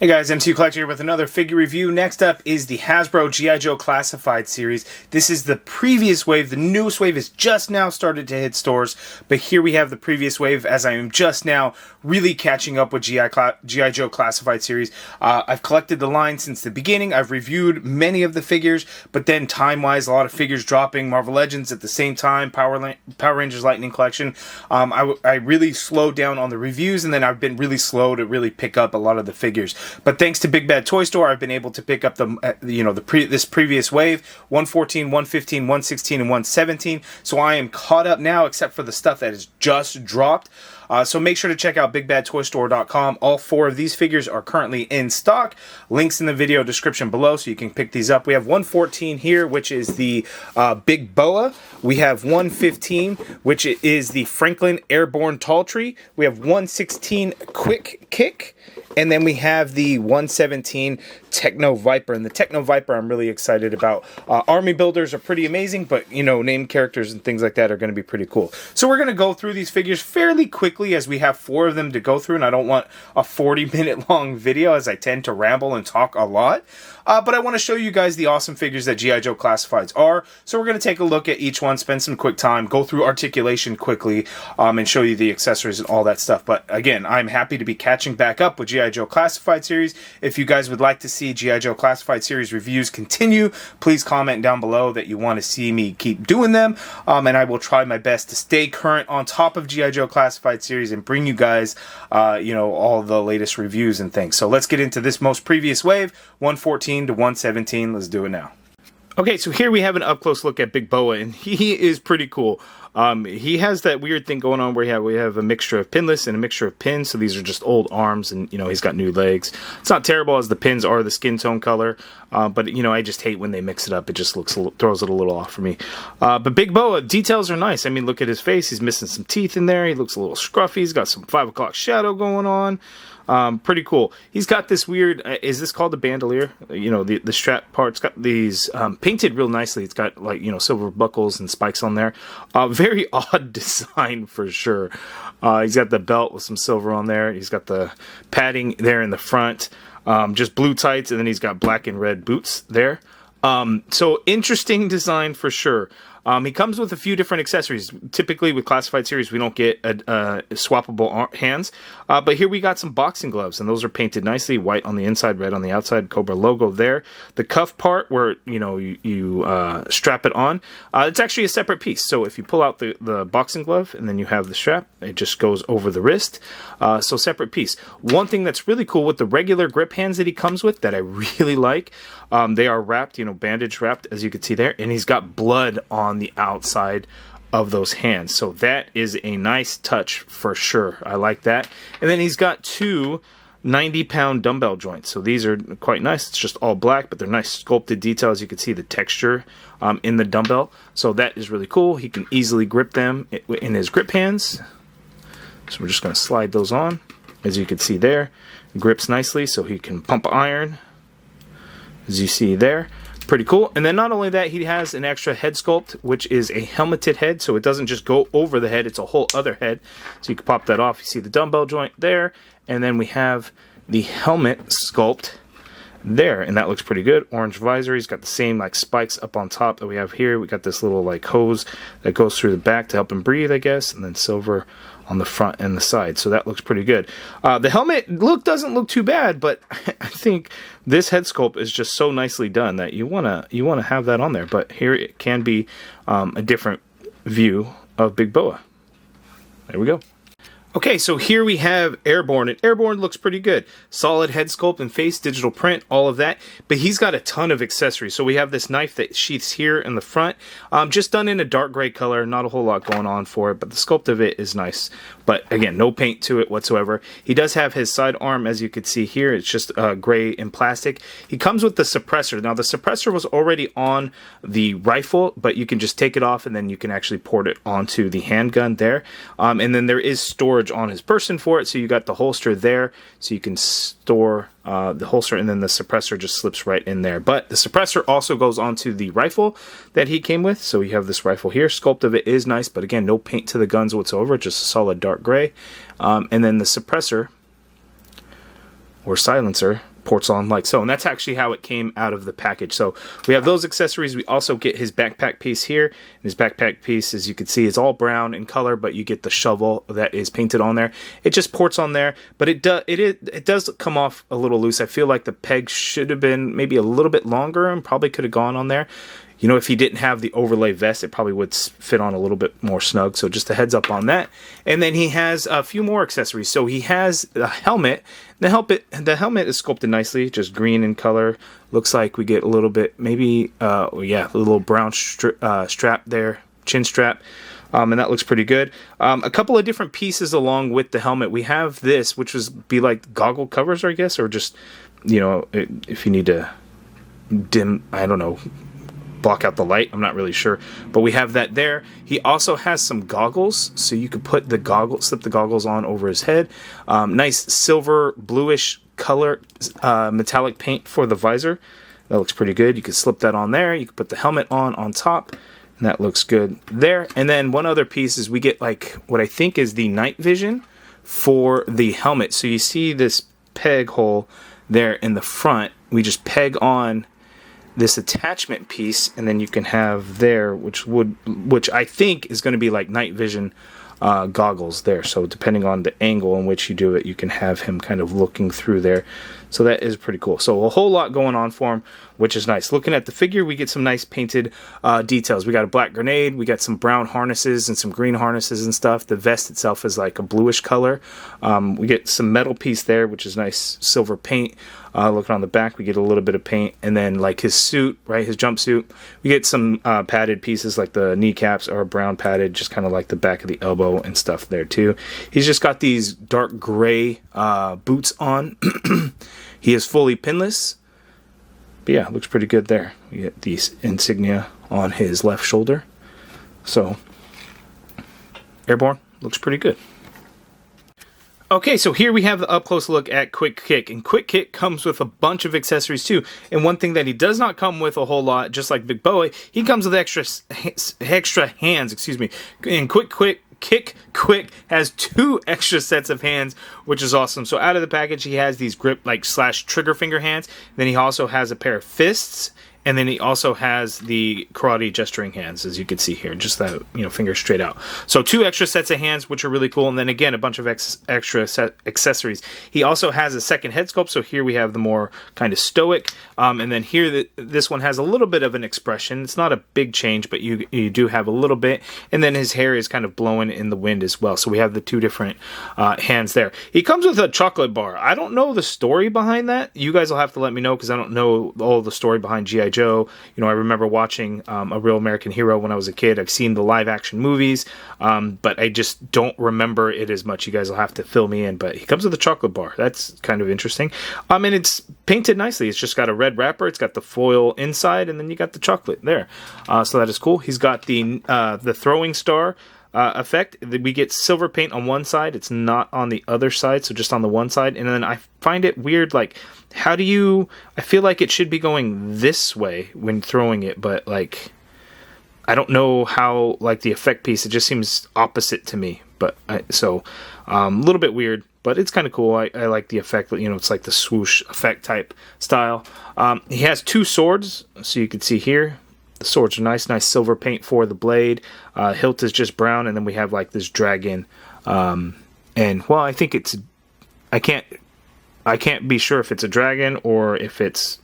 Hey guys, MCU Collector here with another figure review. Next up is the Hasbro G.I. Joe Classified series. This is the previous wave. The newest wave is just now started to hit stores, but here we have the previous wave as I am just now really catching up with G.I. Joe Classified series. I've collected the line since the beginning. I've reviewed many of the figures, but then time-wise, a lot of figures dropping. Marvel Legends at the same time, Power Rangers Lightning Collection. I really slowed down on the reviews, and then I've been really slow to really pick up a lot of the figures. But thanks to Big Bad Toy Store, I've been able to pick up this previous wave, 114, 115, 116, and 117. So I am caught up now, except for the stuff that has just dropped. So make sure to check out BigBadToyStore.com. All four of these figures are currently in stock. Links in the video description below, so you can pick these up. We have 114 here, which is the Big Boa. We have 115, which is the Franklin Airborne TALLTREE. We have 116 Quick Kick. And then we have the 117 Techno-Viper. And the Techno-Viper I'm really excited about. Army builders are pretty amazing, but, you know, named characters and things like that are going to be pretty cool. So we're going to go through these figures fairly quickly as we have four of them to go through. And I don't want a 40-minute long video as I tend to ramble and talk a lot. But I want to show you guys the awesome figures that G.I. Joe Classifieds are. So we're going to take a look at each one, spend some quick time, go through Articulation quickly, and show you the accessories and all that stuff. But again, I'm happy to be catching back up with G.I. Joe Classified series. If you guys would like to see G.I. Joe Classified series reviews continue, please comment down below that you want to see me keep doing them. And I will try my best to stay current on top of G.I. Joe Classified series and bring you guys, all the latest reviews and things. So let's get into this most previous wave, 114 to 117. Let's do it now. Okay, so here we have an up-close look at Big Boa, and he is pretty cool. He has that weird thing going on where we have a mixture of pinless and a mixture of pins, so these are just old arms, and, he's got new legs. It's not terrible as the pins are the skin tone color, but, I just hate when they mix it up. It just throws it a little off for me. But Big Boa, details are nice. I mean, look at his face. He's missing some teeth in there. He looks a little scruffy. He's got some 5 o'clock shadow going on. Pretty cool. He's got this weird, is this called a bandolier? The strap part's got these painted real nicely. It's got silver buckles and spikes on there. Very odd design for sure. He's got the belt with some silver on there. He's got the padding there in the front. Just blue tights, and then he's got black and red boots there. So interesting design for sure. He comes with a few different accessories. Typically with Classified series, we don't get swappable hands. But here we got some boxing gloves, and those are painted nicely. White on the inside, red on the outside, Cobra logo there. The cuff part where, you strap it on, it's actually a separate piece. So if you pull out the boxing glove and then you have the strap, it just goes over the wrist. So separate piece. One thing that's really cool with the regular grip hands that he comes with that I really like, they are wrapped, bandage wrapped, as you can see there, and he's got blood on the outside of those hands. So that is a nice touch for sure. I like that. And then he's got two 90-pound dumbbell joints. So these are quite nice. It's just all black, but they're nice sculpted details. You can see the texture in the dumbbell. So that is really cool. He can easily grip them in his grip hands. So we're just going to slide those on. As you can see there, it grips nicely so he can pump iron. As you see there. Pretty cool. And then not only that, he has an extra head sculpt, which is a helmeted head, so it doesn't just go over the head, it's a whole other head. So you can pop that off. You see the dumbbell joint there, and then we have the helmet sculpt there, and that looks pretty good. Orange visor. He's got the same spikes up on top that we have here. We got this little hose that goes through the back to help him breathe, I guess, and then silver on the front and the side. So that looks pretty good. The helmet doesn't look too bad, but I think this head sculpt is just so nicely done that you wanna have that on there. But here it can be a different view of Big Boa. There we go. Okay, so here we have Airborne, and Airborne looks pretty good. Solid head sculpt and face, digital print, all of that. But he's got a ton of accessories. So we have this knife that sheaths here in the front, just done in a dark gray color. Not a whole lot going on for it, but the sculpt of it is nice. But again, no paint to it whatsoever. He does have his sidearm, as you can see here. It's just gray in plastic. He comes with the suppressor. Now, the suppressor was already on the rifle, but you can just take it off, and then you can actually port it onto the handgun there. And then there is storage on his person for it, so you got the holster there, so you can store the holster, and then the suppressor just slips right in there. But the suppressor also goes onto the rifle that he came with, so you have this rifle here. Sculpt of it is nice, but again, no paint to the guns whatsoever, just a solid dark gray. And then the suppressor or silencer ports on like so, and that's actually how it came out of the package. So we have those accessories. We also get his backpack piece here, and his backpack piece, as you can see, is all brown in color, but you get the shovel that is painted on there. It just ports on there, but it does come off a little loose. I feel like the peg should have been maybe a little bit longer and probably could have gone on there. You know, if he didn't have the overlay vest, it probably would fit on a little bit more snug. So just a heads up on that. And then he has a few more accessories. So he has the helmet. The helmet is sculpted nicely, just green in color. Looks like we get a little bit, maybe, yeah, a little brown strap there, chin strap. And that looks pretty good. A couple of different pieces along with the helmet. We have this, which would be like goggle covers, I guess, or just, you know, if you need to dim, I don't know, block out the light, I'm not really sure, but we have that there. He also has some goggles, so you could put the goggles, slip the goggles on over his head. Nice silver bluish color metallic paint for the visor. That looks pretty good. You could slip that on there. You could put the helmet on top, and that looks good there. And then one other piece is we get like what I think is the night vision for the helmet. So you see this peg hole there in the front. We just peg on this attachment piece, and then you can have there, which I think is going to be like night vision goggles there. So depending on the angle in which you do it, you can have him kind of looking through there. So that is pretty cool. So a whole lot going on for him, which is nice. Looking at the figure, we get some nice painted details. We got a black grenade, we got some brown harnesses and some green harnesses and stuff. The vest itself is like a bluish color. We get some metal piece there, which is nice silver paint. Looking on the back, we get a little bit of paint, and then like his suit, right, his jumpsuit, we get some padded pieces, like the kneecaps are brown padded, just kind of like the back of the elbow and stuff there too. He's just got these dark gray boots on. He is fully pinless, but yeah, looks pretty good there. We get these insignia on his left shoulder. So Airborne looks pretty good. Okay, so here we have the up-close look at Quick Kick, and Quick Kick comes with a bunch of accessories too, and one thing that he does not come with a whole lot, just like Big Boy, he comes with extra hands, excuse me, and Kick Quick has 2 extra sets of hands, which is awesome. So out of the package, he has these grip, like, / trigger finger hands, then he also has a pair of fists, and then he also has the karate gesturing hands, as you can see here, just that, you know, finger straight out. So 2 extra sets of hands, which are really cool, and then again, a bunch of extra accessories. He also has a second head sculpt, so here we have the more kind of stoic, and then here this one has a little bit of an expression. It's not a big change, but you do have a little bit, and then his hair is kind of blowing in the wind as well. So we have the 2 different hands there. He comes with a chocolate bar. I don't know the story behind that. You guys will have to let me know, because I don't know all the story behind G.I. Joe. You know, I remember watching A Real American Hero when I was a kid. I've seen the live action movies, but I just don't remember it as much. You guys will have to fill me in, but he comes with a chocolate bar. That's kind of interesting. And it's painted nicely. It's just got a red wrapper. It's got the foil inside, and then you got the chocolate there. So that is cool. He's got the throwing star effect. We get silver paint on one side. It's not on the other side, so just on the one side. And then I find it weird, like, how do you... I feel like it should be going this way when throwing it, but, like, I don't know how, like, the effect piece, it just seems opposite to me. But, a little bit weird, but it's kind of cool. I like the effect, you know, it's like the swoosh effect type style. He has 2 swords, so you can see here. The swords are nice silver paint for the blade. Hilt is just brown, and then we have like this dragon. And well, I think it's... I can't be sure if it's a dragon or if it's...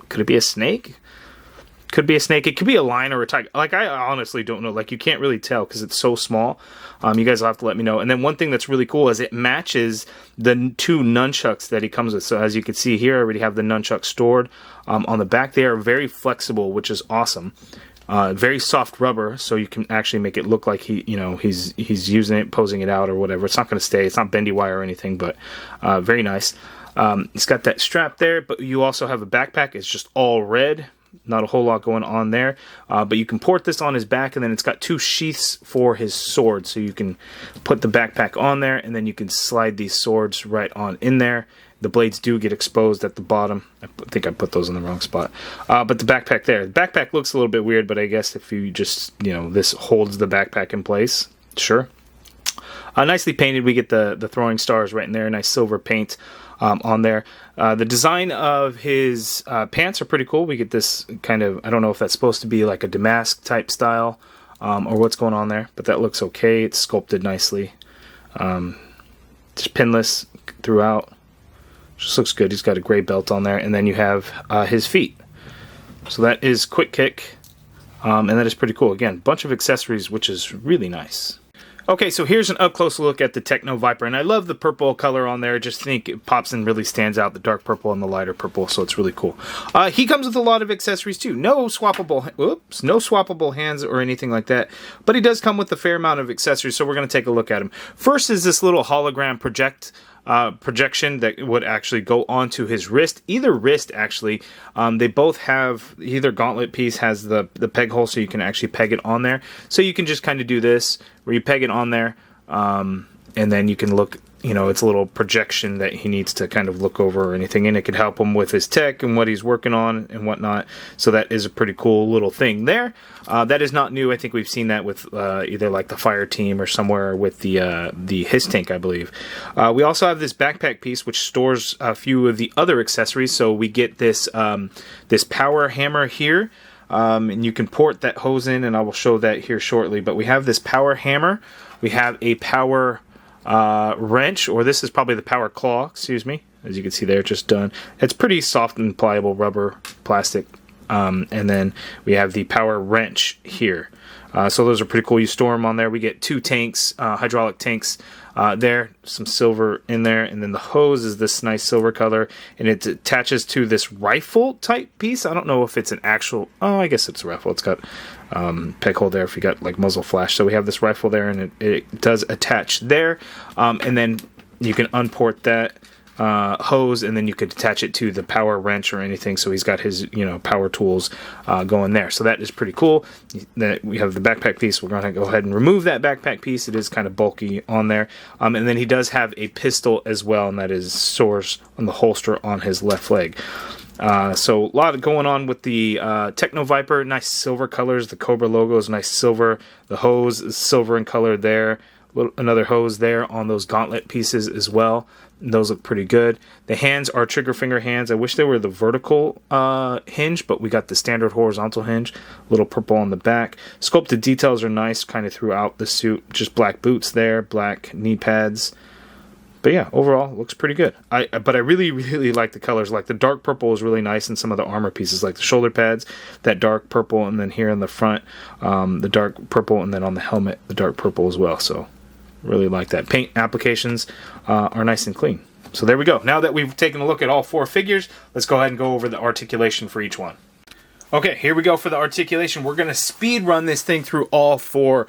Could it be a snake? Could be a snake. It could be a lion or a tiger. Like, I honestly don't know. Like, you can't really tell because it's so small. You guys will have to let me know. And then one thing that's really cool is it matches the 2 nunchucks that he comes with. So as you can see here, I already have the nunchucks stored on the back. They are very flexible, which is awesome. Very soft rubber, so you can actually make it look like he's using it, posing it out or whatever. It's not going to stay. It's not bendy wire or anything, but very nice. It's got that strap there, but you also have a backpack. It's just all red. Not a whole lot going on there, but you can port this on his back, and then it's got 2 sheaths for his sword, so you can put the backpack on there, and then you can slide these swords right on in there. The blades do get exposed at the bottom. I think I put those in the wrong spot. But the backpack there. The backpack looks a little bit weird, but I guess if you just, this holds the backpack in place, sure. Nicely painted. We get the throwing stars right in there. Nice silver paint on there. The design of his pants are pretty cool. We get this kind of, I don't know if that's supposed to be like a damask type style or what's going on there, but that looks okay. It's sculpted nicely. Just pinless throughout. Just looks good. He's got a gray belt on there, and then you have his feet. So that is Quick Kick, and that is pretty cool. Again, bunch of accessories, which is really nice. Okay, so here's an up-close look at the Techno-Viper, and I love the purple color on there. I just think it pops and really stands out, the dark purple and the lighter purple, so it's really cool. He comes with a lot of accessories, too. No swappable hands or anything like that, but he does come with a fair amount of accessories, so we're going to take a look at him. First is this little hologram projection that would actually go onto his wrist. Either wrist, actually. They both have, either gauntlet piece has the peg hole, so you can actually peg it on there. So you can just kind of do this, where you peg it on there, and then you can look, you know, it's a little projection that he needs to kind of look over or anything, and it could help him with his tech and what he's working on and whatnot. So that is a pretty cool little thing there. That is not new. I think we've seen that with either like the fire team or somewhere with the Hiss tank, I believe. We also have this backpack piece which stores a few of the other accessories. So we get this this power hammer here. And you can port that hose in, and I will show that here shortly. But we have this power hammer. We have a power wrench, or this is probably the power claw, excuse me. As you can see there, just done. It's pretty soft and pliable rubber, plastic. And then we have the power wrench here. So those are pretty cool. You store them on there. We get 2 tanks, hydraulic tanks there, some silver in there, and then the hose is this nice silver color, and it attaches to this rifle type piece. I don't know if it's an actual, I guess it's a rifle. It's got peg hole there if you got like muzzle flash. So we have this rifle there, and it does attach there, and then you can unport that hose, and then you could attach it to the power wrench or anything. So he's got his, you know, power tools going there. So that is pretty cool. That we have the backpack piece. We're going to go ahead and remove that backpack piece. It is kind of bulky on there. And then he does have a pistol as well, and that is source on the holster on his left leg. So a lot going on with the Techno-Viper. Nice silver colors. The Cobra logo is nice silver. The hose is silver in color there. Another hose there on those gauntlet pieces as well. Those look pretty good. The hands are trigger finger hands. I wish they were the vertical hinge, but we got the standard horizontal hinge. A little purple on the back. Sculpted details are nice kind of throughout the suit. Just black boots there, black knee pads. But yeah, overall, looks pretty good. But I really, really like the colors. Like the dark purple is really nice in some of the armor pieces, like the shoulder pads, that dark purple, and then here in the front, the dark purple, and then on the helmet, the dark purple as well. So really like that. Paint applications are nice and clean. So there we go. Now that we've taken a look at all 4 figures, let's go ahead and go over the articulation for each one. Okay, here we go for the articulation. We're going to speed run this thing through all 4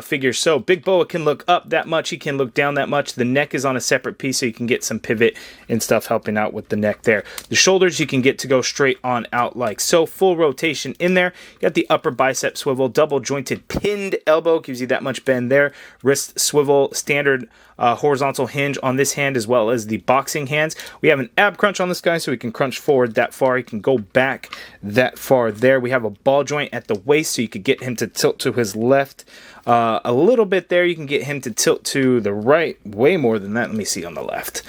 figures. So Big Boa can look up that much. He can look down that much. The neck is on a separate piece, so you can get some pivot and stuff helping out with the neck there. The shoulders you can get to go straight on out like so. Full rotation in there. You got the upper bicep swivel, double jointed pinned elbow. Gives you that much bend there. Wrist swivel, standard horizontal hinge on this hand as well as the boxing hands. We have an ab crunch on this guy, so he can crunch forward that far. He can go back that far there. We have a ball joint at the waist, so you could get him to tilt to his left a little bit there. You can get him to tilt to the right way more than that. Let me see on the left.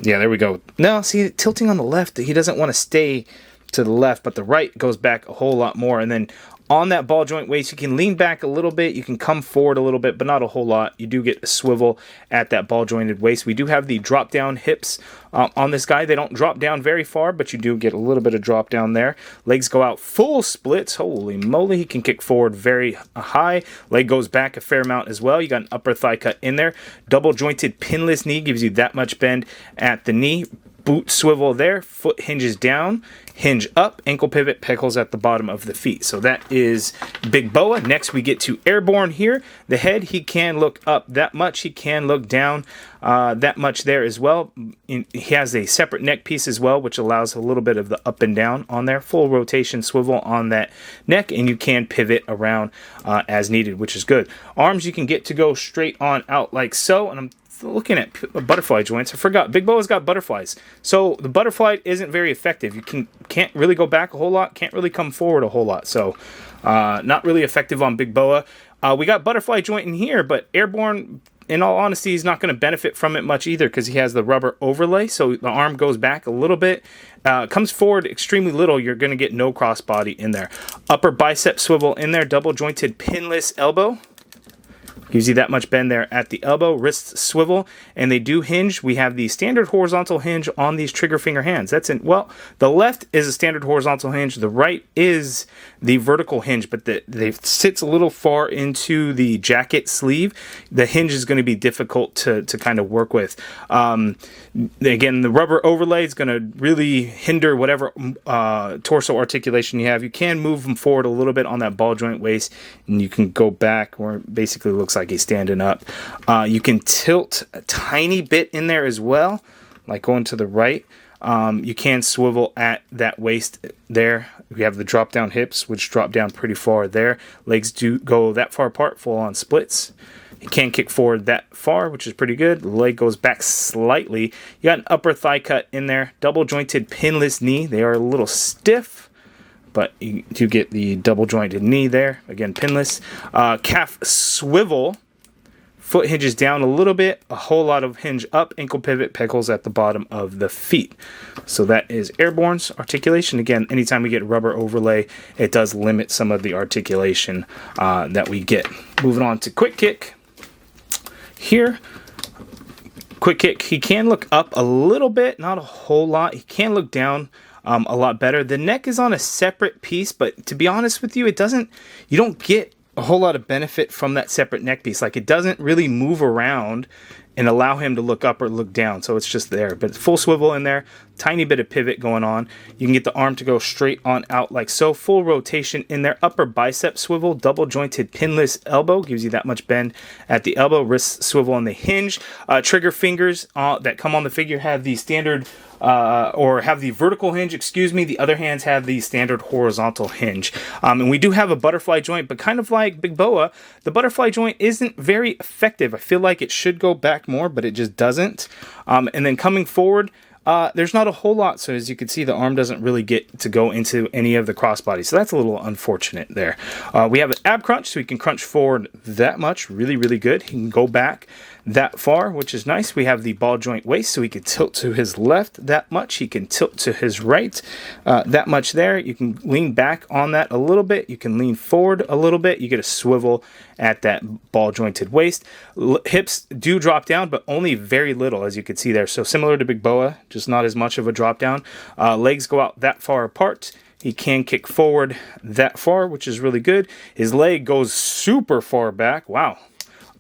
Yeah, there we go. No, see, tilting on the left, he doesn't want to stay to the left, but the right goes back a whole lot more. And then on that ball joint waist, you can lean back a little bit. You can come forward a little bit, but not a whole lot. You do get a swivel at that ball jointed waist. We do have the drop down hips on this guy. They don't drop down very far, but you do get a little bit of drop down there. Legs go out full splits. Holy moly. He can kick forward very high. Leg goes back a fair amount as well. You got an upper thigh cut in there. Double jointed pinless knee gives you that much bend at the knee. Boot swivel there, foot hinges down, hinge up, ankle pivot, peg holes at the bottom of the feet. So that is Big Boa. Next we get to Airborne here. The head, he can look up that much. He can look down that much there as well. He has a separate neck piece as well, which allows a little bit of the up and down on there. Full rotation swivel on that neck, and you can pivot around as needed, which is good. Arms you can get to go straight on out like so, and I'm looking at butterfly joints. I forgot. Big Boa's got butterflies. So the butterfly isn't very effective. You can't really go back a whole lot. Can't really come forward a whole lot. So not really effective on Big Boa. We got butterfly joint in here, but Airborne in all honesty, he's not going to benefit from it much either because he has the rubber overlay. So the arm goes back a little bit, comes forward extremely little. You're going to get no crossbody in there. Upper bicep swivel in there, double jointed pinless elbow. Gives you that much bend there at the elbow. Wrist swivel, and they do hinge. We have the standard horizontal hinge on these trigger finger hands. That's in, well, the left is a standard horizontal hinge. The right is the vertical hinge, but they sits a little far into the jacket sleeve. The hinge is going to be difficult to kind of work with. Again, the rubber overlay is going to really hinder whatever torso articulation you have. You can move them forward a little bit on that ball joint waist, and you can go back where it basically looks like he's standing up. You can tilt a tiny bit in there as well, like going to the right. You can swivel at that waist there. We have the drop down hips, which drop down pretty far there. Legs do go that far apart, full on splits. You can kick forward that far, which is pretty good. The leg goes back slightly. You got an upper thigh cut in there. Double jointed pinless knee. They are a little stiff, but you do get the double jointed knee there. Again, pinless. Calf swivel. Foot hinges down a little bit, a whole lot of hinge up, ankle pivot, peg holes at the bottom of the feet. So that is Airborne's articulation. Again, anytime we get rubber overlay, it does limit some of the articulation that we get. Moving on to quick kick. Here, quick kick, he can look up a little bit, not a whole lot. He can look down a lot better. The neck is on a separate piece, but to be honest with you, you don't get a whole lot of benefit from that separate neck piece. Like, it doesn't really move around and allow him to look up or look down, so it's just there. But full swivel in there, tiny bit of pivot going on. You can get the arm to go straight on out like so. Full rotation in there. Upper bicep swivel, double jointed pinless elbow, gives you that much bend at the elbow. Wrist swivel on the hinge. Trigger fingers that come on the figure have the standard or have the vertical hinge, excuse me. The other hands have the standard horizontal hinge. And we do have a butterfly joint, but kind of like Big Boa, the butterfly joint isn't very effective. I feel like it should go back more, but it just doesn't. And then coming forward, there's not a whole lot. So as you can see, the arm doesn't really get to go into any of the crossbody. So that's a little unfortunate there. We have an ab crunch, so he can crunch forward that much. Really, really good. He can go back that far, which is nice. We have the ball joint waist, so he can tilt to his left that much. He can tilt to his right that much there. You can lean back on that a little bit. You can lean forward a little bit. You get a swivel at that ball jointed waist. Hips do drop down, but only very little, as you can see there. So similar to Big Boa, just not as much of a drop down. Legs go out that far apart. He can kick forward that far, which is really good. His leg goes super far back. Wow.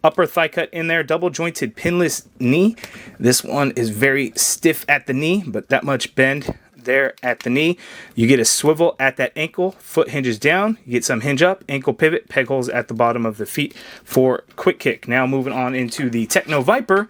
Upper thigh cut in there, double jointed pinless knee. This one is very stiff at the knee, but that much bend there at the knee. You get a swivel at that ankle, foot hinges down, you get some hinge up, ankle pivot, peg holes at the bottom of the feet for quick kick. Now moving on into the Techno-Viper.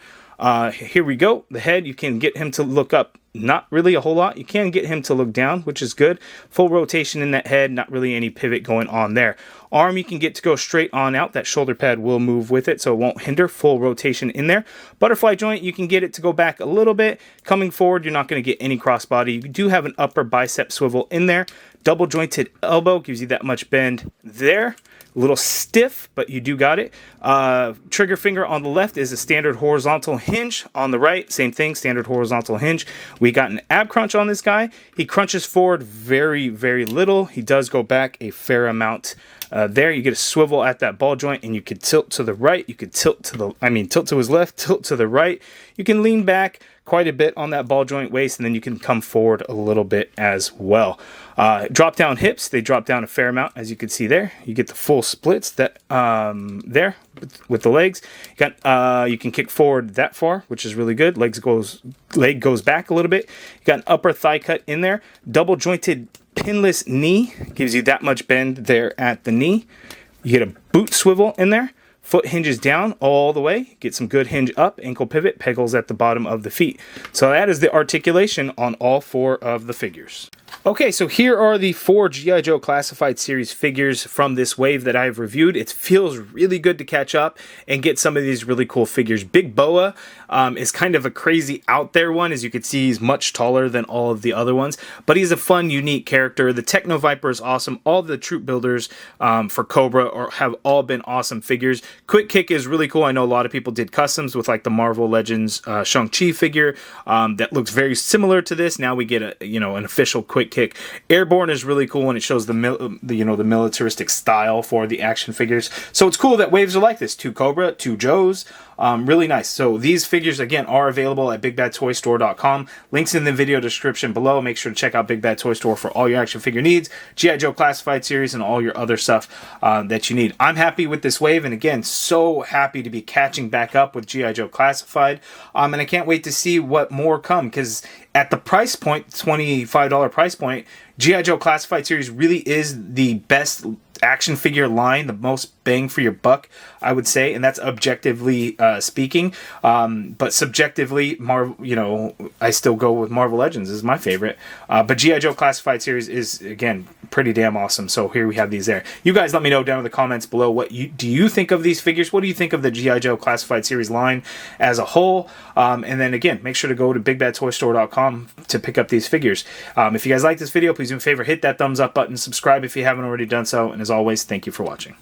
Here we go. The head, you can get him to look up. Not really a whole lot. You can get him to look down, which is good. Full rotation in that head, not really any pivot going on there. Arm, you can get to go straight on out. That shoulder pad will move with it, so it won't hinder. Full rotation in there. Butterfly joint, you can get it to go back a little bit. Coming forward, you're not going to get any crossbody. You do have an upper bicep swivel in there. Double jointed elbow gives you that much bend there. A little stiff, but you do got it. Trigger finger on the left is a standard horizontal hinge. On the right, same thing, standard horizontal hinge. We got an ab crunch on this guy. He crunches forward very, very little. He does go back a fair amount. There, you get a swivel at that ball joint, and you could tilt to the right. You could tilt to his left, tilt to the right. You can lean back quite a bit on that ball joint waist, and then you can come forward a little bit as well. Drop down hips, they drop down a fair amount, as you can see there. You get the full splits that there with the legs. You can kick forward that far, which is really good. Leg goes back a little bit. You got an upper thigh cut in there. Double jointed pinless knee gives you that much bend there at the knee. You get a boot swivel in there. Foot hinges down all the way. Get some good hinge up, ankle pivot, peg holes at the bottom of the feet. So that is the articulation on all four of the figures. Okay, so here are the 4 G.I. Joe Classified Series figures from this wave that I've reviewed. It feels really good to catch up and get some of these really cool figures. Big Boa is kind of a crazy out there one. As you can see, he's much taller than all of the other ones, but he's a fun, unique character. The Techno-Viper is awesome. All the troop builders for Cobra have all been awesome figures. Quick Kick is really cool. I know a lot of people did customs with like the Marvel Legends Shang-Chi figure that looks very similar to this. Now we get an official Quick Kick. Airborne is really cool and it shows the militaristic style for the action figures. So it's cool that waves are like this. 2 Cobra, 2 Joes. Really nice. So these figures again are available at BigBadToyStore.com. Links in the video description below. Make sure to check out Big Bad Toy Store for all your action figure needs, G.I. Joe Classified Series, and all your other stuff that you need. I'm happy with this wave, and again, so happy to be catching back up with G.I. Joe Classified. And I can't wait to see what more come, because at the price point, $25 price point, G.I. Joe Classified Series really is the best action figure line, the most bang for your buck, I would say, and that's objectively speaking. But subjectively, I still go with Marvel Legends is my favorite. But G.I. Joe Classified Series is, again, pretty damn awesome. So here we have these there. You guys let me know down in the comments below what do you think of these figures? What do you think of the G.I. Joe Classified Series line as a whole? And then again, make sure to go to BigBadToyStore.com to pick up these figures. If you guys like this video, please do me a favor, hit that thumbs up button, subscribe if you haven't already done so, and as always, thank you for watching.